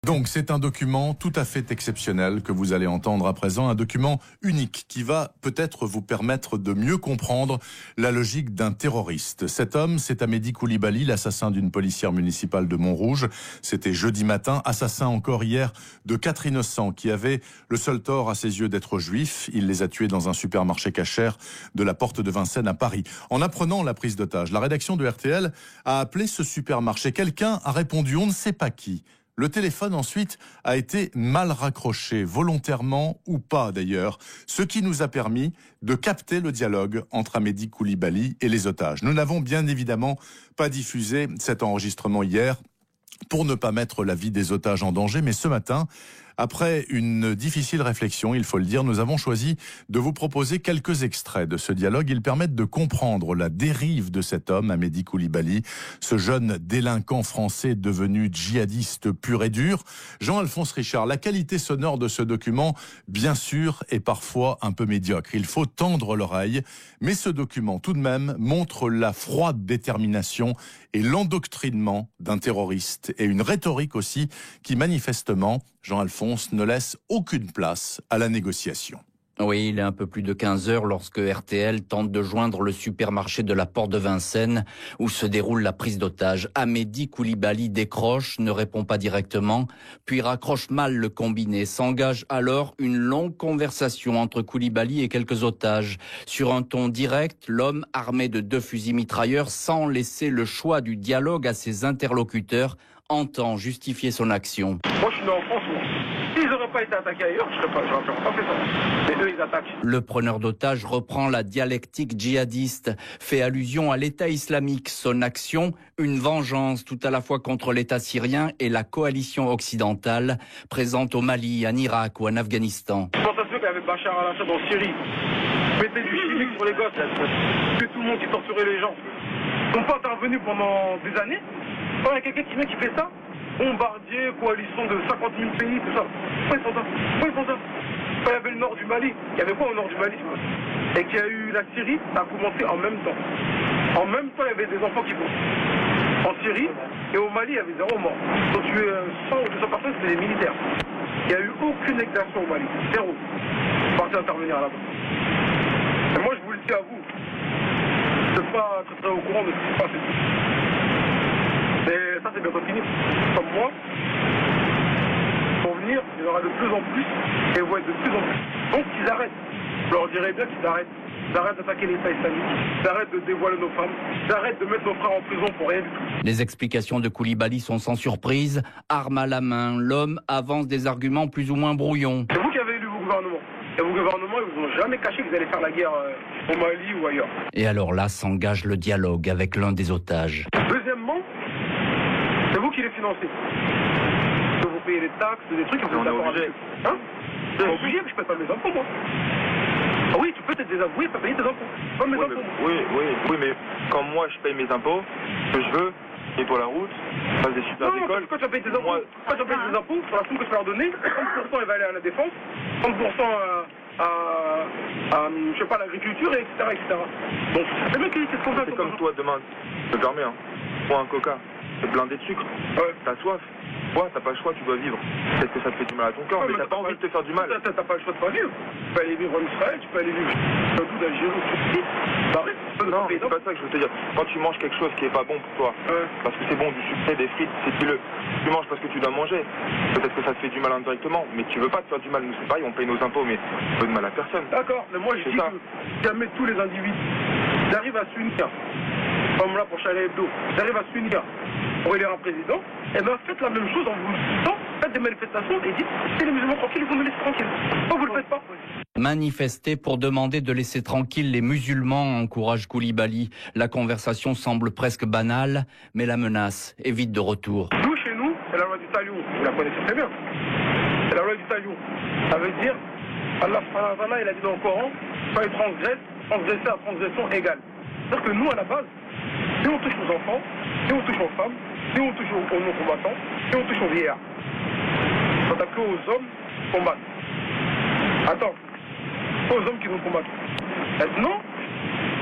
Donc c'est un document tout à fait exceptionnel que vous allez entendre à présent, un document unique qui va peut-être vous permettre de mieux comprendre la logique d'un terroriste. Cet homme, c'est Amédi Koulibaly, l'assassin d'une policière municipale de Montrouge. C'était jeudi matin, assassin encore hier de 4 innocents qui avaient le seul tort à ses yeux d'être juifs. Il les a tués dans un supermarché cachère de la Porte de Vincennes à Paris. En apprenant la prise d'otage, la rédaction de RTL a appelé ce supermarché. Quelqu'un a répondu, on ne sait pas qui. Le téléphone ensuite a été mal raccroché, volontairement ou pas d'ailleurs, ce qui nous a permis de capter le dialogue entre Amédi Koulibaly et les otages. Nous n'avons bien évidemment pas diffusé cet enregistrement hier pour ne pas mettre la vie des otages en danger, mais ce matin, après une difficile réflexion, il faut le dire, nous avons choisi de vous proposer quelques extraits de ce dialogue. Ils permettent de comprendre la dérive de cet homme, Amédi Koulibaly, ce jeune délinquant français devenu djihadiste pur et dur. Jean-Alphonse Richard, la qualité sonore de ce document, bien sûr, est parfois un peu médiocre. Il faut tendre l'oreille, mais ce document, tout de même, montre la froide détermination et l'endoctrinement d'un terroriste et une rhétorique aussi qui, manifestement, Jean-Alphonse, ne laisse aucune place à la négociation. Oui, il est un peu plus de 15 heures lorsque RTL tente de joindre le supermarché de la Porte de Vincennes où se déroule la prise d'otage. Amédi Koulibaly décroche, ne répond pas directement, puis raccroche mal le combiné. S'engage alors une longue conversation entre Koulibaly et quelques otages. Sur un ton direct, l'homme armé de 2 fusils mitrailleurs, sans laisser le choix du dialogue à ses interlocuteurs, entend justifier son action. Moi, je suis né en France. S'ils n'auraient pas été attaqués ailleurs, j'aurais pas fait ça. Mais eux, ils attaquent. Le preneur d'otages reprend la dialectique djihadiste, fait allusion à l'État islamique. Son action, une vengeance tout à la fois contre l'État syrien et la coalition occidentale, présente au Mali, en Irak ou en Afghanistan. Quand ça se fait qu'il y avait Bachar al-Assad en Syrie, mettez du chimique sur les gosses, que tout le monde qui torturait les gens. Ils n'ont pas intervenu pendant des années. Quand il y a quelqu'un qui fait ça, bombardier, coalition de 50 000 pays, tout ça. Pourquoi ils font ça? Pourquoi ils font ça? Quand il y avait le nord du Mali, il y avait quoi au nord du Mali? Et qu'il y a eu la Syrie, ça a commencé en même temps. En même temps, il y avait des enfants qui font. En Syrie et au Mali, il y avait 0 morts. Ils ont tué 100 ou 200 personnes, c'était des militaires. Il n'y a eu aucune exaction au Mali. 0. Partez intervenir là-bas. Et moi, je vous le dis à vous. Je ne suis pas très au courant de ce qui se passe. Mais ça, c'est bientôt fini. Comme moi, pour venir, il y en aura de plus en plus et ils vont être de plus en plus. Donc, qu'ils arrêtent. Je leur dirais bien qu'ils arrêtent. Ils arrêtent d'attaquer l'État islamique. Ils arrêtent de dévoiler nos femmes. Ils arrêtent de mettre nos frères en prison pour rien du tout. Les explications de Koulibaly sont sans surprise. Arme à la main, l'homme avance des arguments plus ou moins brouillons. C'est vous qui avez élu vos gouvernements. Et vos gouvernements, ils vous ont jamais caché qu'ils allaient faire la guerre au Mali ou ailleurs. Et alors là s'engage le dialogue avec l'un des otages. Deuxièmement, c'est vous qui les financez. Que vous payez les taxes, des trucs, et vous êtes d'accord avec eux. Hein? Je suis obligé, mais je paye pas mes impôts, moi. Ah oui, tu peux te désavouer, pas payer tes impôts. Pas mes impôts. Oui, mais comme moi je paye mes impôts, ce que je veux, et pour la route, passe des super écoles. Quand tu vas payer tes impôts, quand tu vas payer tes impôts, sur la somme que tu vas leur donner, 30% il va aller à la défense, 30% je sais pas, l'agriculture, etc. Donc, c'est bien qu'il y ait cette confiance. C'est comme toi demain, je te permets, hein. Prends un coca, c'est blindé de sucre, t'as soif. Ouais, t'as pas le choix, tu dois vivre. Peut-être que ça te fait du mal à ton corps, mais t'as pas envie de te faire du mal. T'as pas le choix de pas vivre. Tu peux aller vivre en Israël, tu peux aller vivre dans tout d'Algérie, non, c'est pas ça que je veux te dire. Quand tu manges quelque chose qui est pas bon pour toi, parce que c'est bon, du sucré, des frites, tu manges parce que tu dois manger. Peut-être que ça te fait du mal indirectement, mais tu veux pas te faire du mal. Nous, c'est pareil, on paye nos impôts, mais on veut de mal à personne. D'accord, mais moi je dis que jamais tous les individus, ils arrivent à s'unir. Comme là pour Charlie Hebdo, ils arrivent à s'unir pour élire un président. Et bien faites la même chose en vous disant, faites des manifestations et dites, c'est les musulmans tranquilles, vous nous laissez tranquilles. Pourquoi vous le faites pas? Manifester pour demander de laisser tranquilles les musulmans, encourage Koulibaly. La conversation semble presque banale, mais la menace est vite de retour. Nous, chez nous, c'est la loi du talion. Vous la connaissez très bien. C'est la loi du talion. Ça veut dire, Allah il a dit dans le Coran, quand il transgresser à transgression égale. C'est-à-dire que nous, à la base, si on touche aux enfants, si on touche aux femmes, si on touche aux non-combattants, si on touche aux vieillards, on s'attaque aux hommes qui combattent. Attends, aux hommes qui nous combattent. Maintenant,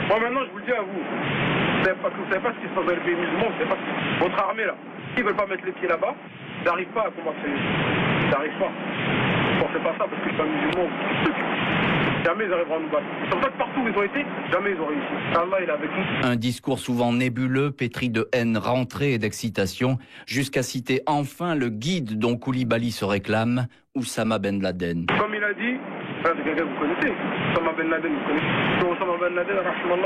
moi je vous le dis à vous, vous savez pas ce qui se passe dans les pays musulmans, vous savez pas votre armée là, Ils veulent pas mettre les pieds là-bas, ils n'arrivent pas à combattre. Ils n'arrivent pas. Ne pensez pas ça parce que je suis un musulman. Jamais ils arriveront à nous battre. C'est pour ça que partout où ils ont été, jamais ils ont réussi. Allah, il est avec nous. Un discours souvent nébuleux, pétri de haine rentrée et d'excitation, jusqu'à citer enfin le guide dont Koulibaly se réclame, Oussama Ben Laden. Comme il a dit, c'est quelqu'un que vous connaissez, Oussama Ben Laden, vous connaissez. Oussama Ben Laden,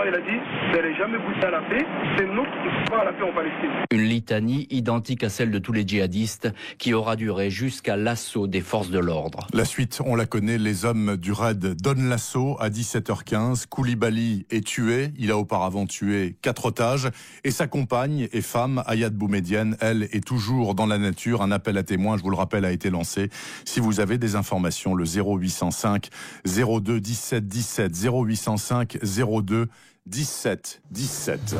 il a dit, vous n'allez jamais goûter à la paix, c'est nous qui ne sommes pas à la paix en Palestine. Une litanie identique à celle de tous les djihadistes qui aura duré jusqu'à l'assaut des forces de l'ordre. La suite, on la connaît, les hommes du raid donnent l'assaut à 17h15. Koulibaly est tué, il a auparavant tué 4 otages et sa compagne et femme, Hayat Boumedienne, elle est toujours dans la nature. Un appel à témoins, je vous le rappelle, a été lancé. Si vous avez des informations, le 0805 02 17 17, 0805 02 17 17.